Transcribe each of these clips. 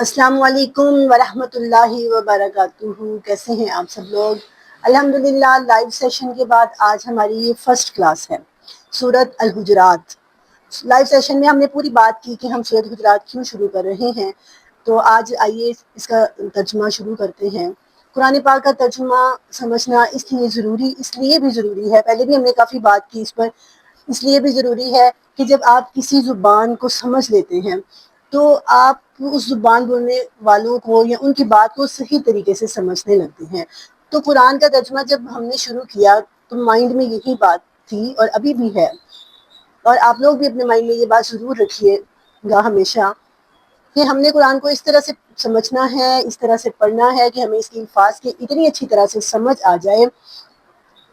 السلام علیکم ورحمۃ اللہ وبرکاتہ۔ کیسے ہیں آپ سب لوگ؟ الحمدللہ لائیو سیشن کے بعد آج ہماری یہ فرسٹ کلاس ہے، سورۃ الحجرات۔ لائیو سیشن میں ہم نے پوری بات کی کہ ہم سورۃ الحجرات کیوں شروع کر رہے ہیں، تو آج آئیے اس کا ترجمہ شروع کرتے ہیں۔ قرآن پاک کا ترجمہ سمجھنا اس لیے بھی ضروری ہے، پہلے بھی ہم نے کافی بات کی اس پر، اس لیے بھی ضروری ہے کہ جب آپ کسی زبان کو سمجھ لیتے ہیں تو آپ اس زبان بولنے والوں کو یا ان کی بات کو صحیح طریقے سے سمجھنے لگتے ہیں۔ تو قرآن کا ترجمہ جب ہم نے شروع کیا تو مائنڈ میں یہی بات تھی اور ابھی بھی ہے، اور آپ لوگ بھی اپنے مائنڈ میں یہ بات ضرور رکھیے گا ہمیشہ کہ ہم نے قرآن کو اس طرح سے سمجھنا ہے، اس طرح سے پڑھنا ہے کہ ہمیں اس کے الفاظ کی اتنی اچھی طرح سے سمجھ آ جائے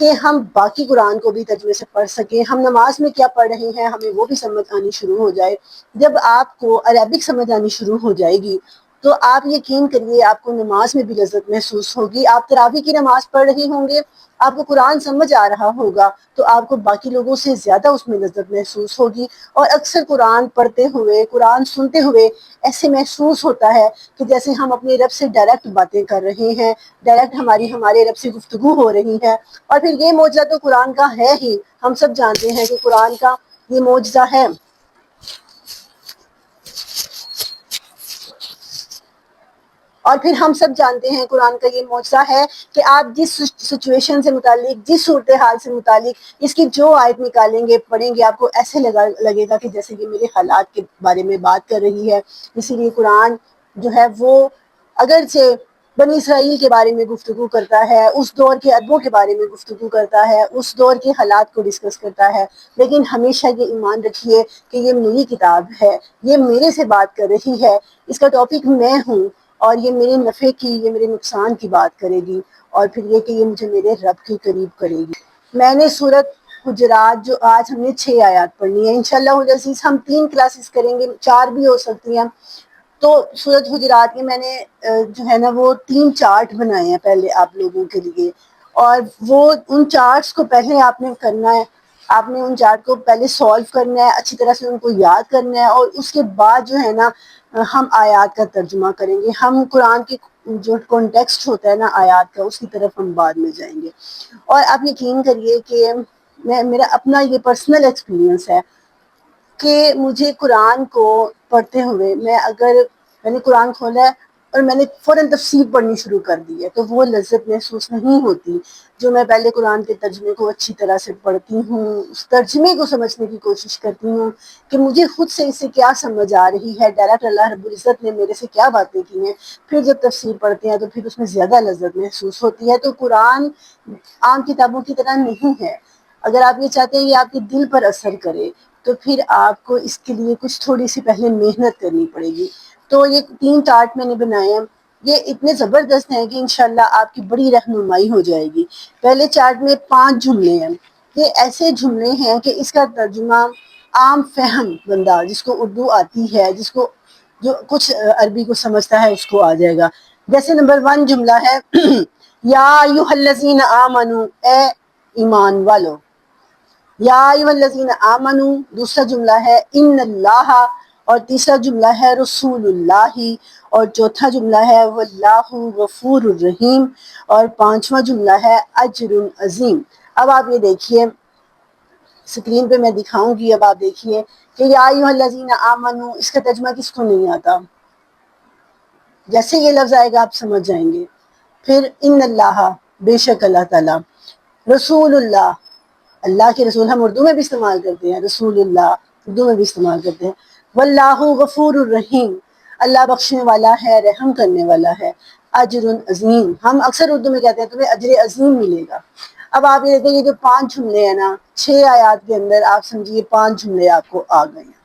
کہ ہم باقی قرآن کو بھی ترجمے سے پڑھ سکیں۔ ہم نماز میں کیا پڑھ رہے ہیں ہمیں وہ بھی سمجھ آنی شروع ہو جائے۔ جب آپ کو عربک سمجھ آنی شروع ہو جائے گی تو آپ یقین کریے آپ کو نماز میں بھی لذت محسوس ہوگی۔ آپ تراویح کی نماز پڑھ رہے ہوں گے، آپ کو قرآن سمجھ آ رہا ہوگا تو آپ کو باقی لوگوں سے زیادہ اس میں لذت محسوس ہوگی۔ اور اکثر قرآن پڑھتے ہوئے، قرآن سنتے ہوئے ایسے محسوس ہوتا ہے کہ جیسے ہم اپنے رب سے ڈائریکٹ باتیں کر رہے ہیں، ڈائریکٹ ہمارے رب سے گفتگو ہو رہی ہے۔ اور پھر یہ معجزہ تو قرآن کا ہے ہی، ہم سب جانتے ہیں کہ قرآن کا یہ معجزہ ہے۔ اور پھر ہم سب جانتے ہیں قرآن کا یہ معجزہ ہے کہ آپ جس سچویشن سے متعلق، جس صورتحال سے متعلق اس کی جو آیت نکالیں گے، پڑھیں گے، آپ کو ایسے لگے گا کہ جیسے کہ میرے حالات کے بارے میں بات کر رہی ہے۔ اسی لیے قرآن جو ہے وہ اگرچہ بنی اسرائیل کے بارے میں گفتگو کرتا ہے، اس دور کے ادبوں کے بارے میں گفتگو کرتا ہے، اس دور کے حالات کو ڈسکس کرتا ہے، لیکن ہمیشہ یہ ایمان رکھیے کہ یہ میری کتاب ہے، یہ میرے سے بات کر رہی ہے، اس کا ٹاپک میں ہوں، اور یہ میرے نفع کی، یہ میرے نقصان کی بات کرے گی، اور پھر یہ کہ یہ مجھے میرے رب کے قریب کرے گی۔ میں نے سورۃ حجرات جو آج ہم نے 6 آیات پڑھنی ہے، انشاءاللہ العزیز ہم 3 کلاسز کریں گے، 4 بھی ہو سکتی ہیں۔ تو سورۃ حجرات کے میں نے جو ہے نا وہ 3 چارٹ بنائے ہیں پہلے آپ لوگوں کے لیے، اور وہ ان چارٹس کو پہلے آپ نے کرنا ہے، آپ نے ان چارٹ کو پہلے سولو کرنا ہے، اچھی طرح سے ان کو یاد کرنا ہے، اور اس کے بعد جو ہے نا ہم آیات کا ترجمہ کریں گے۔ ہم قرآن کی جو کانٹیکسٹ ہوتا ہے نا آیات کا، اس کی طرف ہم بعد میں جائیں گے۔ اور آپ یقین کریے کہ میرا اپنا یہ پرسنل ایکسپیرینس ہے کہ مجھے قرآن کو پڑھتے ہوئے میں نے قرآن کھولا ہے اور میں نے فوراً تفسیر پڑھنی شروع کر دی ہے تو وہ لذت محسوس نہیں ہوتی جو میں پہلے قرآن کے ترجمے کو اچھی طرح سے پڑھتی ہوں، اس ترجمے کو سمجھنے کی کوشش کرتی ہوں کہ مجھے خود سے اس سے کیا سمجھ آ رہی ہے، ڈائریکٹ اللہ رب العزت نے میرے سے کیا باتیں کی ہیں۔ پھر جب تفسیر پڑھتے ہیں تو پھر اس میں زیادہ لذت محسوس ہوتی ہے۔ تو قرآن عام کتابوں کی طرح نہیں ہے۔ اگر آپ یہ چاہتے ہیں یہ آپ کے دل پر اثر کرے تو پھر آپ کو اس کے لیے کچھ تھوڑی سی پہلے محنت کرنی پڑے گی۔ تو یہ 3 چارٹ میں نے بنائے ہیں، یہ اتنے زبردست ہیں کہ انشاءاللہ آپ کی بڑی رہنمائی ہو جائے گی۔ پہلے چارٹ میں 5 جملے ہیں، یہ ایسے جملے ہیں کہ اس کا ترجمہ عام فہم بندہ جس کو اردو آتی ہے، جس کو جو کچھ عربی کو سمجھتا ہے اس کو آ جائے گا۔ جیسے نمبر 1 جملہ ہے یا ایھا الذین آمنو، اے ایمان والو۔ یا ایھا الذین آمنو دوسرا جملہ ہے ان اللہ، اور تیسرا جملہ ہے رسول اللہ، اور چوتھا جملہ ہے واللہ غفور الرحیم، اور 5واں جملہ ہے اجر عظیم۔ اب آپ یہ دیکھیے اسکرین پہ میں دکھاؤں گی، اب آپ دیکھیے کہ یا ایھا الذین آمنو اس کا ترجمہ کس کو نہیں آتا؟ جیسے یہ لفظ آئے گا آپ سمجھ جائیں گے۔ پھر ان اللہ، بے شک اللہ تعالیٰ، رسول اللہ، اللہ کے رسول ہم اردو میں بھی استعمال کرتے ہیں، رسول اللہ اردو میں بھی استعمال کرتے ہیں۔ واللہ غفور الرحیم، اللہ بخشنے والا ہے، رحم کرنے والا ہے۔ اجر عظیم، ہم اکثر اردو میں کہتے ہیں تمہیں اجر عظیم ملے گا۔ اب آپ یہ دیکھیں، یہ جو 5 جملے ہیں نا 6 آیات کے اندر، آپ سمجھیے 5 جملے آپ کو آ گئے ہیں۔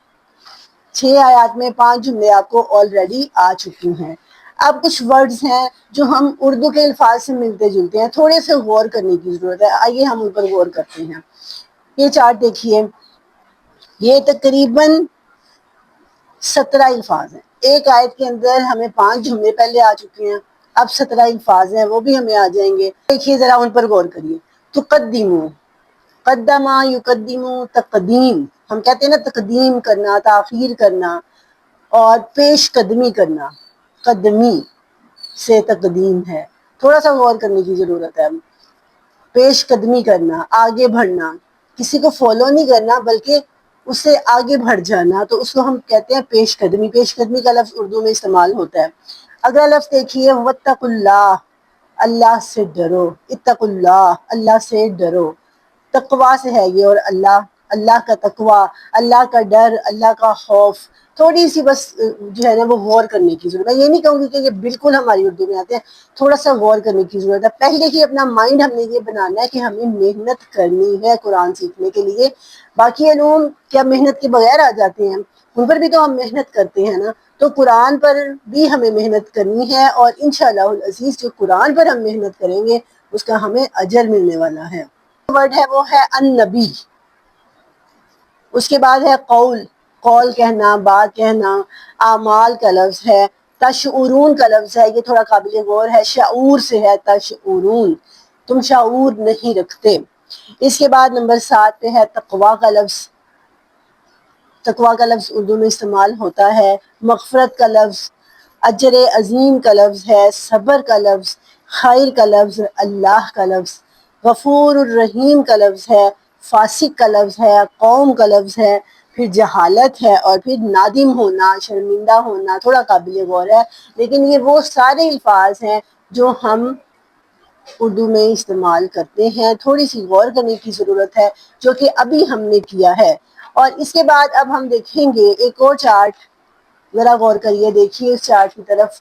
6 آیات میں 5 جملے آپ کو آلریڈی آ چکی ہیں۔ اب کچھ ورڈز ہیں جو ہم اردو کے الفاظ سے ملتے جلتے ہیں، تھوڑے سے غور کرنے کی ضرورت ہے، آئیے ہم ان پر غور کرتے ہیں۔ یہ چارٹ دیکھیے، یہ تقریباً 17 الفاظ ہیں۔ ایک آیت کے اندر ہمیں 5 جملے پہلے آ چکے ہیں، اب 17 الفاظ ہیں، وہ بھی ہمیں آ جائیں گے۔ دیکھیے ذرا ان پر غور کریے۔ تقدمو، قدمہ یقدمو، تقدیم، ہم کہتے ہیں نا تقدیم کرنا، تاخیر کرنا اور پیش قدمی کرنا۔ قدمی سے تقدیم ہے، تھوڑا سا غور کرنے کی ضرورت ہے. پیش قدمی کرنا، آگے بڑھنا، کسی کو فالو نہیں کرنا بلکہ اس سے آگے بڑھ جانا، تو اس کو ہم کہتے ہیں پیش قدمی. پیش قدمی کا لفظ اردو میں استعمال ہوتا ہے. اگلا لفظ دیکھیے واتقوا اللہ، اللہ سے ڈرو. اتقوا اللہ، اللہ سے ڈرو. تقوا سے ہے یہ، اور اللہ کا تقوا، اللہ کا ڈر، اللہ کا خوف. تھوڑی سی بس جو ہے نا وہ غور کرنے کی ضرورت ہے. میں یہ نہیں کہوں گی کہ یہ بالکل ہماری اردو میں آتے ہیں، تھوڑا سا غور کرنے کی ضرورت ہے. پہلے ہی اپنا مائنڈ ہم نے یہ بنانا ہے کہ ہمیں محنت کرنی ہے قرآن سیکھنے کے لیے. باقی علوم کیا محنت کے بغیر آ جاتے ہیں؟ ان پر بھی تو ہم محنت کرتے ہیں نا. تو قرآن پر بھی ہمیں محنت کرنی ہے، اور انشاءاللہ العزیز جو قرآن پر ہم محنت کریں گے اس کا ہمیں اجر ملنے والا ہے. ورڈ ہے وہ ہے النبی. اس کے بعد ہے قول، قول کہنا، بات کہنا. اعمال کا لفظ ہے. تشعرون کا لفظ ہے، یہ تھوڑا قابل غور ہے. شعور سے ہے تشعرون، تم شعور نہیں رکھتے. اس کے بعد نمبر 7 پہ ہے تقوا کا لفظ. تقوا کا لفظ اردو میں استعمال ہوتا ہے. مغفرت کا لفظ، اجر عظیم کا لفظ ہے. صبر کا لفظ، خیر کا لفظ، اللہ کا لفظ. غفور الرحیم کا لفظ ہے. فاسق کا لفظ ہے. قوم کا لفظ ہے. پھر جہالت ہے، اور پھر نادم ہونا، شرمندہ ہونا. تھوڑا قابل غور ہے، لیکن یہ وہ سارے الفاظ ہیں جو ہم اردو میں استعمال کرتے ہیں. تھوڑی سی غور کرنے کی ضرورت ہے، جو کہ ابھی ہم نے کیا ہے. اور اس کے بعد اب ہم دیکھیں گے ایک اور چارٹ. ذرا غور کریے، دیکھیے اس چارٹ کی طرف.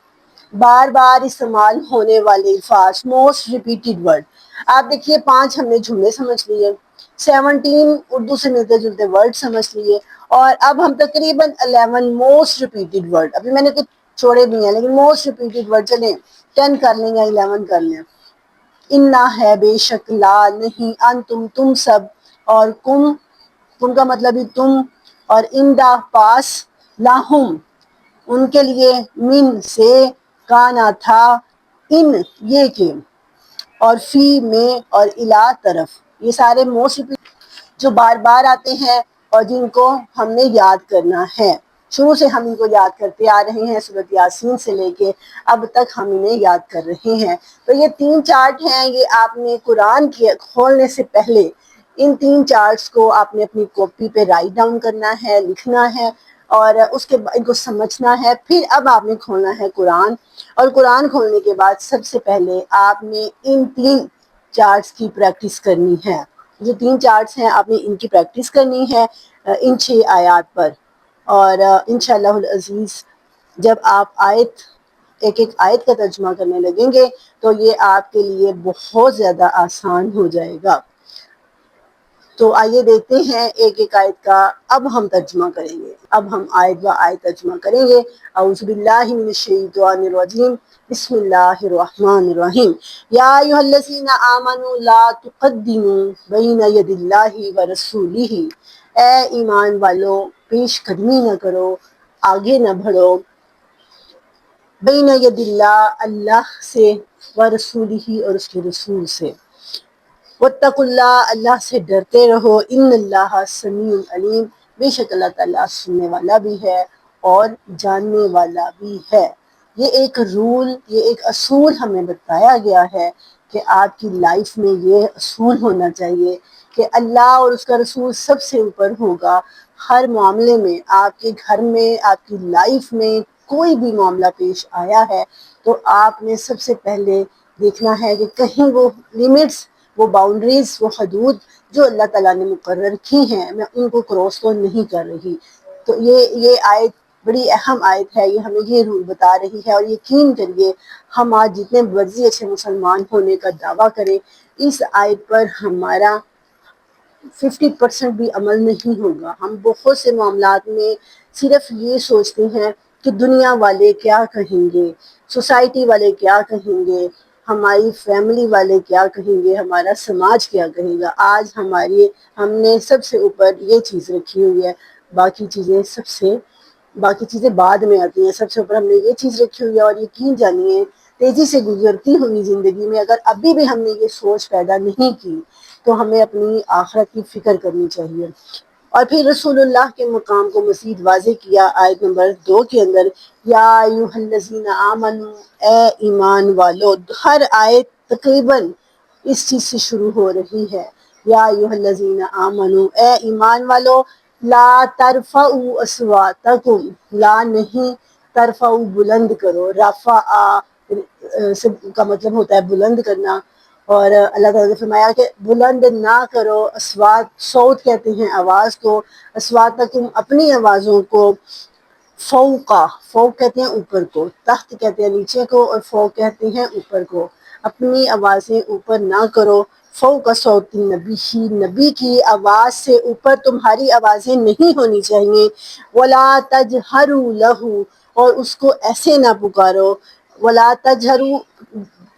بار بار استعمال ہونے والے الفاظ، موسٹ ریپیٹڈ ورڈ. آپ دیکھیے 5 ہم نے جملے سمجھ لیے، 17 اردو سے ملتے جلتے ورڈ سمجھ لیے، اور اب ہم تقریباً 11 موسٹ ریپیٹڈ ورڈ. ابھی میں نے کچھ چھوڑے بھی ہیں لیکن موسٹ ریپیٹڈ ورڈ چلیں 10 کر لیں یا 11 کر لیں. انا ہے بے شک، لا نہیں، انتم تم سب، اور کم کا مطلب ہی تم، اور اندا پاس، لاہم ان کے لیے، من سے، کانا تھا، ان یہ کہ، اور فی میں، اور الا طرف. یہ سارے موسٹ جو بار بار آتے ہیں اور جن کو ہم نے یاد کرنا ہے. شروع سے ہم ان کو یاد کرتے آ رہے ہیں، سورۃ یاسین سے لے کے اب تک ہم انہیں یاد کر رہے ہیں. تو یہ 3 چارٹ ہیں، یہ آپ نے قرآن کے کھولنے سے پہلے ان 3 چارٹس کو آپ نے اپنی کاپی پہ رائٹ ڈاؤن کرنا ہے، لکھنا ہے، اور اس کے بعد ان کو سمجھنا ہے. پھر اب آپ نے کھولنا ہے قرآن، اور قرآن کھولنے کے بعد سب سے پہلے آپ نے ان 3 چارٹس کی پریکٹس کرنی ہے. جو 3 چارٹس ہیں آپ نے ان کی پریکٹس کرنی ہے ان 6 آیات پر. اور انشاءاللہ العزیز جب آپ ایک آیت کا ترجمہ کرنے لگیں گے تو یہ آپ کے لیے بہت زیادہ آسان ہو جائے گا. تو آئیے دیکھتے ہیں ایک آیت کا اب ہم ترجمہ کریں گے. اب ہم آیت و آیت ترجمہ کریں گے. اعوذ باللہ من الشیطان الرجیم، بسم اللہ الرحمن الرحیم. یا ایھا الذین آمنوا لا تقدموا بین ید اللہ ورسولہ. اے ایمان والو، پیش قدمی نہ کرو، آگے نہ بڑھو، بین ید اللہ، اللہ سے، ورسولہ اور اس کے رسول سے. واتقوا اللہ، اللہ سے ڈرتے رہو. ان اللہ سمیع علیم، بے شک اللہ تعالیٰ سننے والا بھی ہے اور جاننے والا بھی ہے. یہ ایک رول، یہ ایک اصول ہمیں بتایا گیا ہے کہ آپ کی لائف میں یہ اصول ہونا چاہیے کہ اللہ اور اس کا رسول سب سے اوپر ہوگا. ہر معاملے میں، آپ کے گھر میں، آپ کی لائف میں کوئی بھی معاملہ پیش آیا ہے تو آپ نے سب سے پہلے دیکھنا ہے کہ کہیں وہ لیمٹس، وہ باؤنڈریز، وہ حدود جو اللہ تعالیٰ نے مقرر کی ہیں میں ان کو کراس تو نہیں کر رہی. تو یہ آیت بڑی اہم آیت ہے. یہ ہمیں یہ رول بتا رہی ہے، اور یقین کریے ہم آج جتنے مرضی اچھے مسلمان ہونے کا دعویٰ کریں، اس آیت پر ہمارا 50% بھی عمل نہیں ہوگا. ہم بہت سے معاملات میں صرف یہ سوچتے ہیں کہ دنیا والے کیا کہیں گے، سوسائٹی والے کیا کہیں گے، ہماری فیملی والے کیا کہیں گے، ہمارا سماج کیا کہے گا. آج ہم نے سب سے اوپر یہ چیز رکھی ہوئی ہے، باقی چیزیں بعد میں آتی ہیں. سب سے اوپر ہم نے یہ چیز رکھی ہوئی ہے. اور یقین جانیے تیزی سے گزرتی ہوئی زندگی میں اگر ابھی بھی ہم نے یہ سوچ پیدا نہیں کی تو ہمیں اپنی آخرت کی فکر کرنی چاہیے. اور پھر رسول اللہ کے مقام کو مزید واضح کیا آیت نمبر 2 کے اندر، یا ایھا الذین آمنو، اے ایمان والو۔ ہر آیت تقریباً اس چیز سے شروع ہو رہی ہے، یا ایھا الذین آمنو، اے ایمان والو، لا ترفعوا اصواتکم، لا نہیں، ترفعوا بلند کرو، رفع کا مطلب ہوتا ہے بلند کرنا، اور اللہ تعالیٰ نے فرمایا کہ بلند نہ کرو، اسوات صوت کہتے ہیں آواز کو، اسواتکم اپنی آوازوں کو، فوقا، فوق کہتے ہیں اوپر کو، تحت کہتے ہیں نیچے کو، اور فوق کہتے ہیں اوپر کو، اپنی آوازیں اوپر نہ کرو، فوق صوت النبی، نبی کی آواز سے اوپر تمہاری آوازیں نہیں ہونی چاہیے، ولا تجہروا لہ، اور اس کو ایسے نہ پکارو، ولا تجہروا،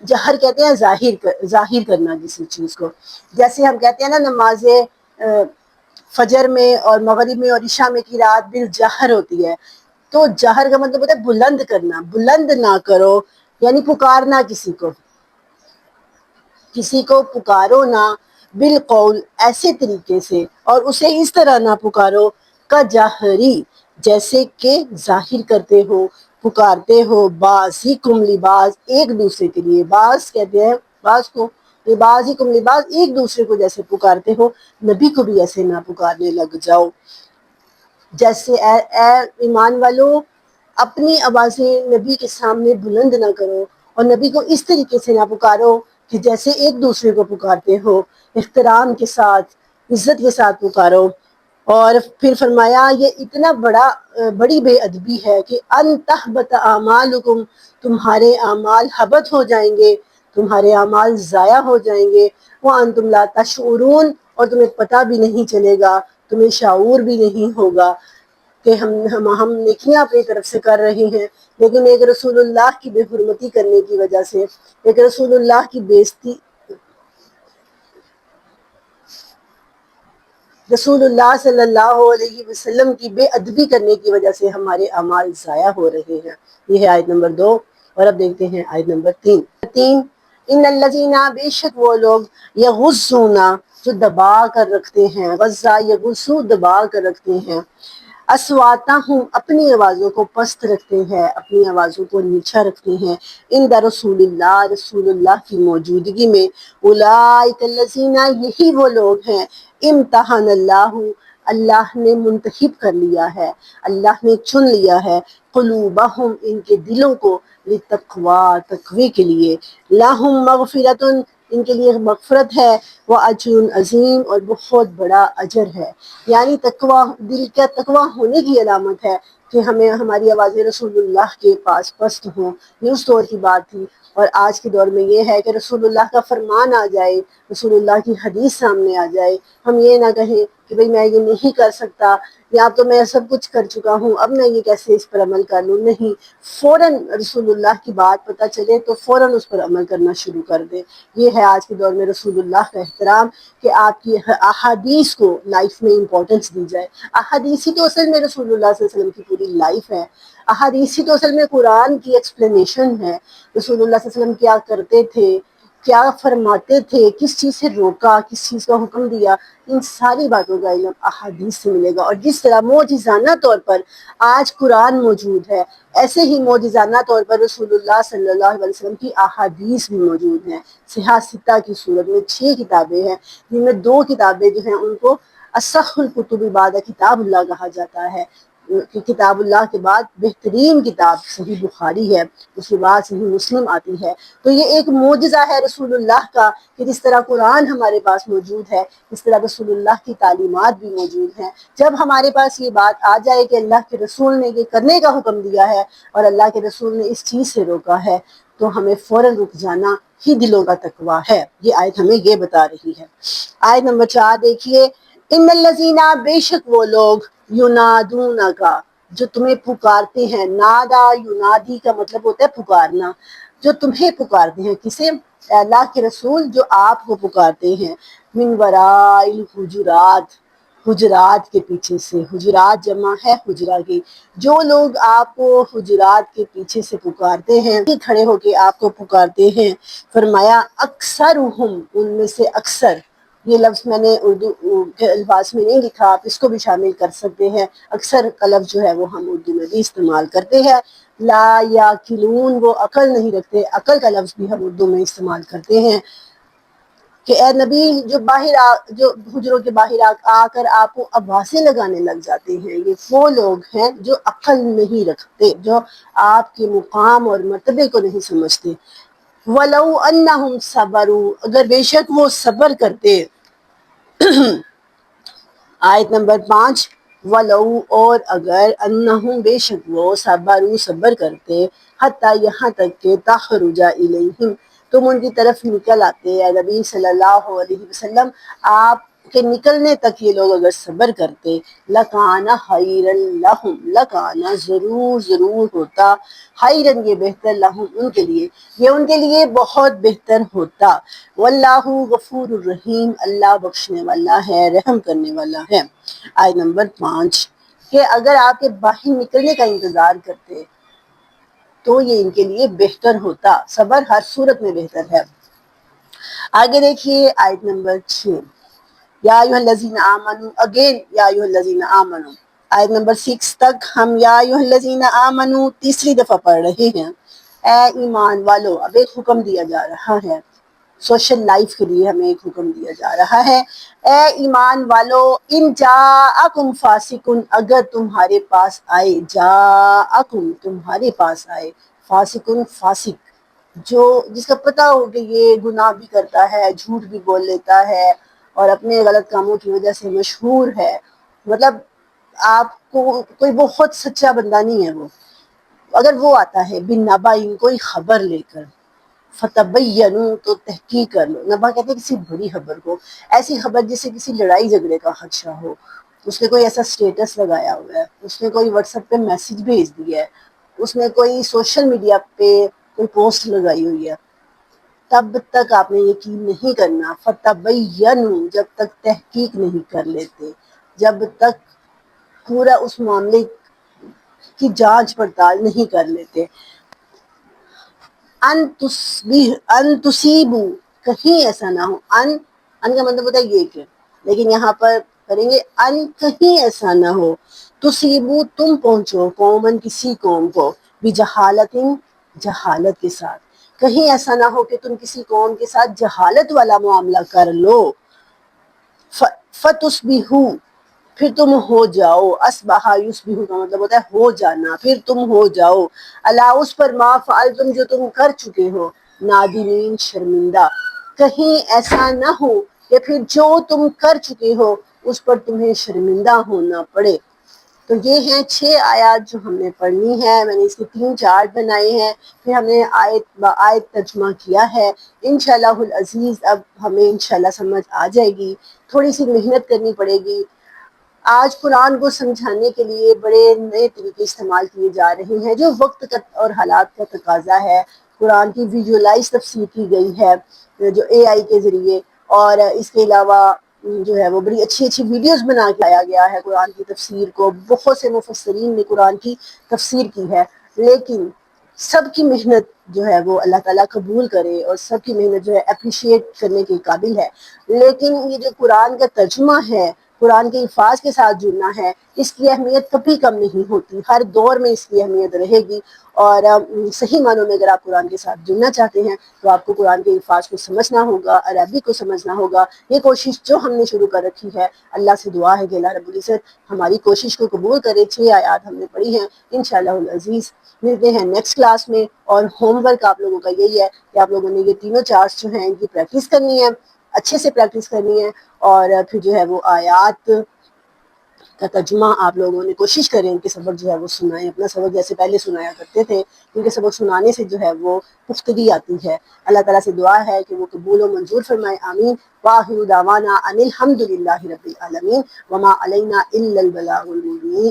جہر کہتے ہیں ظاہر کرنا کسی چیز کو، جیسے ہم کہتے ہیں نا نماز فجر میں اور مغرب میں اور عشاء میں قرات بالجہر ہوتی ہے، تو جہر کا مطلب ہوتا ہے بلند کرنا، بلند نہ کرو یعنی پکارنا کسی کو پکارو نہ، بالقول ایسے طریقے سے، اور اسے اس طرح نہ پکارو، کجہری جیسے کہ ظاہر کرتے ہو، پکارتے ہو، بعضکم لبعض ایک دوسرے کے لیے، بعض کہتے ہیں بعض کو، لبعضکم لبعض ایک دوسرے کو جیسے پکارتے ہو، نبی کو بھی ایسے نہ پکارنے لگ جاؤ، جیسے اے ایمان والو، اپنی آوازیں نبی کے سامنے بلند نہ کرو، اور نبی کو اس طریقے سے نہ پکارو کہ جیسے ایک دوسرے کو پکارتے ہو، احترام کے ساتھ، عزت کے ساتھ پکارو، اور پھر فرمایا یہ اتنا بڑی بے ادبی ہے کہ ان تحبط اعمالکم، تمہارے اعمال حبط ہو جائیں گے، تمہارے اعمال ضائع ہو جائیں گے، وانتم لا تشعرون، اور تمہیں پتہ بھی نہیں چلے گا، تمہیں شعور بھی نہیں ہوگا کہ ہم نیکیاں اپنی طرف سے کر رہے ہیں، لیکن ایک رسول اللہ کی بے حرمتی کرنے کی وجہ سے، ایک رسول اللہ کی بےزتی، رسول اللہ صلی اللہ علیہ وسلم کی بے ادبی کرنے کی وجہ سے ہمارے اعمال ضائع ہو رہے ہیں۔ یہ ہے آیت نمبر 2، اور اب دیکھتے ہیں آیت نمبر 3۔ ان الذین، بے شک وہ لوگ، یغضون، جو دبا کر رکھتے ہیں، غضا یغضو دبا کر رکھتے ہیں، اصواتہم اپنی آوازوں کو پست رکھتے ہیں، اپنی آوازوں کو نیچا رکھتے ہیں، عند رسول اللہ، رسول اللہ کی موجودگی میں، اولئک الذین، یہی وہ لوگ ہیں، امتحن اللہ، اللہ نے منتخب کر لیا ہے، اللہ نے چن لیا ہے، قلوبہم ان کے دلوں کو، للتقوی تقوی کے لیے، لہم مغفرۃ ان کے لیے مغفرت ہے، واجر عظیم اور بہت بڑا اجر ہے، یعنی تقوی، دل کا تقوی ہونے کی علامت ہے کہ ہماری آوازیں رسول اللہ کے پاس پست ہوں۔ یہ اس دور کی بات تھی، اور آج کے دور میں یہ ہے کہ رسول اللہ کا فرمان آ جائے، رسول اللہ کی حدیث سامنے آ جائے، ہم یہ نہ کہیں کہ بھئی میں یہ نہیں کر سکتا، یا تو میں سب کچھ کر چکا ہوں، اب میں یہ کیسے اس پر عمل کر لوں، نہیں، فوراً رسول اللہ کی بات پتہ چلے تو فوراً اس پر عمل کرنا شروع کر دیں۔ یہ ہے آج کے دور میں رسول اللہ کا احترام، کہ آپ کی احادیث کو لائف میں امپورٹنس دی جائے۔ احادیث ہی تو اصل میں رسول اللہ صلی اللہ علیہ وسلم کی پوری لائف ہے، احادیث ہی تو اصل میں قرآن کی ایکسپلینیشن ہے، رسول اللہ صلی اللہ علیہ وسلم کیا کرتے تھے، کیا فرماتے تھے، کس چیز سے روکا، کس چیز کا حکم دیا، ان ساری باتوں کا علم احادیث سے ملے گا۔ اور جس طرح معجزانہ طور پر آج قرآن موجود ہے، ایسے ہی معجزانہ طور پر رسول اللہ صلی اللہ علیہ وسلم کی احادیث بھی موجود ہیں، صحاح ستہ کی صورت میں 6 کتابیں ہیں، جن میں 2 کتابیں جو ہیں ان کو اصح الکتب بعد کتاب اللہ کہا جاتا ہے، کہ کتاب اللہ کے بعد بہترین کتاب صحیح بخاری ہے، اس کے بعد صحیح مسلم آتی ہے، تو یہ ایک معجزہ ہے رسول اللہ کا، کہ جس طرح قرآن ہمارے پاس موجود ہے، اس طرح رسول اللہ کی تعلیمات بھی موجود ہیں۔ جب ہمارے پاس یہ بات آ جائے کہ اللہ کے رسول نے یہ کرنے کا حکم دیا ہے اور اللہ کے رسول نے اس چیز سے روکا ہے، تو ہمیں فوراً رک جانا ہی دلوں کا تقویٰ ہے۔ یہ آیت ہمیں یہ بتا رہی ہے۔ آیت نمبر 4 دیکھیے، ان الذین، بے شک وہ لوگ، ینادونک، جو تمہیں پکارتے ہیں، نادا ینادی کا مطلب ہوتا ہے پکارنا، جو تمہیں پکارتے ہیں، کسے؟ اللہ کے رسول جو آپ کو پکارتے ہیں، من وراء الحجرات، حجرات کے پیچھے سے، حجرات جمع ہے حجرہ کی، جو لوگ آپ کو حجرات کے پیچھے سے پکارتے ہیں، کھڑے ہو کے آپ کو پکارتے ہیں، فرمایا اکثرہم، ان میں سے اکثر، یہ لفظ میں نے اردو کے الفاظ میں نہیں لکھا، آپ اس کو بھی شامل کر سکتے ہیں، اکثر کا لفظ جو ہے وہ ہم اردو میں بھی استعمال کرتے ہیں۔ لا یاکلون، وہ عقل نہیں رکھتے، عقل کا لفظ بھی ہم اردو میں استعمال کرتے ہیں کہ اے نبی جو حجروں کے باہر آ کر آپ کو آوازیں لگانے لگ جاتے ہیں، یہ وہ لوگ ہیں جو عقل نہیں رکھتے، جو آپ کے مقام اور مرتبے کو نہیں سمجھتے۔ وَلَوْ أَنَّهُمْ صَبَرُوا، اگر بے شک وہ صبر کرتے۔ آیت نمبر 5، وَلَوْ، اور اگر، انہم، بے شک وہ، صبروا، صبر کرتے، حتیٰ، یہاں تک کہ، تخرج الیہم، تم ان کی طرف نکل آتے، اے نبی صلی اللہ علیہ وسلم، آپ کے نکلنے تک یہ لوگ اگر صبر کرتے، لَکَانَ خَیْرًا لَہُم، لَکَانَ، ضرور ہوتا، خیرن، یہ بہتر، لہم، ان کے لیے، یہ ان کے لیے بہت بہتر ہوتا۔ واللہ غفور الرحیم، اللہ بخشنے والا ہے، رحم کرنے والا ہے۔ آیت نمبر 5، کہ اگر آپ کے باہر نکلنے کا انتظار کرتے تو یہ ان کے لیے بہتر ہوتا، صبر ہر صورت میں بہتر ہے۔ آگے دیکھیے آیت نمبر 6، یا ایھا الذین آمنوا، اگین یا ایھا الذین آمنوا، آیت نمبر 6 تک ہم یا ایھا الذین آمنوا تیسری دفعہ پڑھ رہے ہیں۔ اے ایمان والو، اب ایک حکم دیا جا رہا ہے، سوشل لائف کے لیے ہمیں ایک حکم دیا جا رہا ہے۔ اے ایمان والو، ان جاءکم فاسق، اگر تمہارے پاس آئے، جاءکم، تمہارے پاس آئے، فاسق، فاسق، جس کا پتہ ہو کہ یہ گناہ بھی کرتا ہے، جھوٹ بھی بول لیتا ہے اور اپنے غلط کاموں کی وجہ سے مشہور ہے، مطلب آپ کو کوئی بہت سچا بندہ نہیں ہے وہ، اگر وہ آتا ہے بِنَبَإٍ، کوئی خبر لے کر، فتبینوا، تو تحقیق کر لو، نبا کہتے ہیں کسی بڑی خبر کو، ایسی خبر جس سے کسی لڑائی جھگڑے کا خدشہ ہو، اس نے کوئی ایسا سٹیٹس لگایا ہوا ہے، اس نے کوئی واٹس ایپ پہ میسج بھیج دیا ہے، اس نے کوئی سوشل میڈیا پہ کوئی پوسٹ لگائی ہوئی ہے، تب تک آپ نے یقین نہیں کرنا، فتبینوا، جب تک تحقیق نہیں کر لیتے، جب تک پورا اس معاملے کی جانچ پڑتال نہیں کر لیتے۔ ان تصیبو، کہیں ایسا نہ ہو، ان کا مطلب ہوتا ہے یہ کہ، لیکن یہاں پر کریں گے ان، کہیں ایسا نہ ہو، تصیبو، تم پہنچو، قومن، کسی قوم کو، بجہالت، جہالت کے ساتھ، کہیں ایسا نہ ہو کہ تم کسی قوم کے ساتھ جہالت والا معاملہ کر لو، فتصبحوا، پھر تم ہو جاؤ، اصبح یصبح کا مطلب ہوتا ہے ہو جانا، پھر تم ہو جاؤ، الا، اس پر، ما فعلتم، جو تم کر چکے ہو، نادمین، شرمندہ، کہیں ایسا نہ ہو کہ پھر جو تم کر چکے ہو اس پر تمہیں شرمندہ ہونا پڑے۔ تو یہ ہیں 6 آیات جو ہم نے پڑھنی ہے، میں نے اس کے 3 چارٹ بنائے ہیں، پھر ہم نے آیت با آیت ترجمہ کیا ہے، انشاءاللہ العزیز اب ہمیں انشاءاللہ سمجھ آ جائے گی، تھوڑی سی محنت کرنی پڑے گی۔ آج قرآن کو سمجھانے کے لیے بڑے نئے طریقے استعمال کیے جا رہے ہیں جو وقت کا اور حالات کا تقاضا ہے۔ قرآن کی ویژولائز تفسیر کی گئی ہے جو AI کے ذریعے، اور اس کے علاوہ جو ہے وہ بڑی اچھی اچھی ویڈیوز بنا کے آیا گیا ہے قرآن کی تفسیر کو، بہت سے مفسرین نے قرآن کی تفسیر کی ہے، لیکن سب کی محنت جو ہے وہ اللہ تعالیٰ قبول کرے، اور سب کی محنت جو ہے اپریشیٹ کرنے کے قابل ہے، لیکن یہ جو قرآن کا ترجمہ ہے، قرآن کے الفاظ کے ساتھ جڑنا ہے، اس کی اہمیت کبھی کم نہیں ہوتی، ہر دور میں اس کی اہمیت رہے گی، اور صحیح معنوں میں اگر آپ قرآن کے ساتھ جڑنا چاہتے ہیں تو آپ کو قرآن کے الفاظ کو سمجھنا ہوگا، عربی کو سمجھنا ہوگا۔ یہ کوشش جو ہم نے شروع کر رکھی ہے، اللہ سے دعا ہے کہ اللہ رب العزت ہماری کوشش کو قبول کرے۔ 6 آیات ہم نے پڑھی ہیں، انشاءاللہ العزیز ملتے ہیں نیکسٹ کلاس میں، اور ہوم ورک آپ لوگوں کا یہی ہے کہ آپ لوگوں نے یہ تینوں چارٹس جو ہیں ان کی پریکٹس کرنی ہے، اچھے سے پریکٹس کرنی ہے، اور پھر جو ہے وہ آیات کا ترجمہ آپ لوگوں نے کوشش کریں کہ سبق جو ہے وہ سنائیں، اپنا سبق جیسے پہلے سنایا کرتے تھے، کیونکہ سبق سنانے سے جو ہے وہ پختگی آتی ہے۔ اللہ تعالیٰ سے دعا ہے کہ وہ قبول و منظور فرمائے، آمین۔ وآخر دعوانا ان الحمد للہ رب العالمین، وما علینا الا البلاغ المبین۔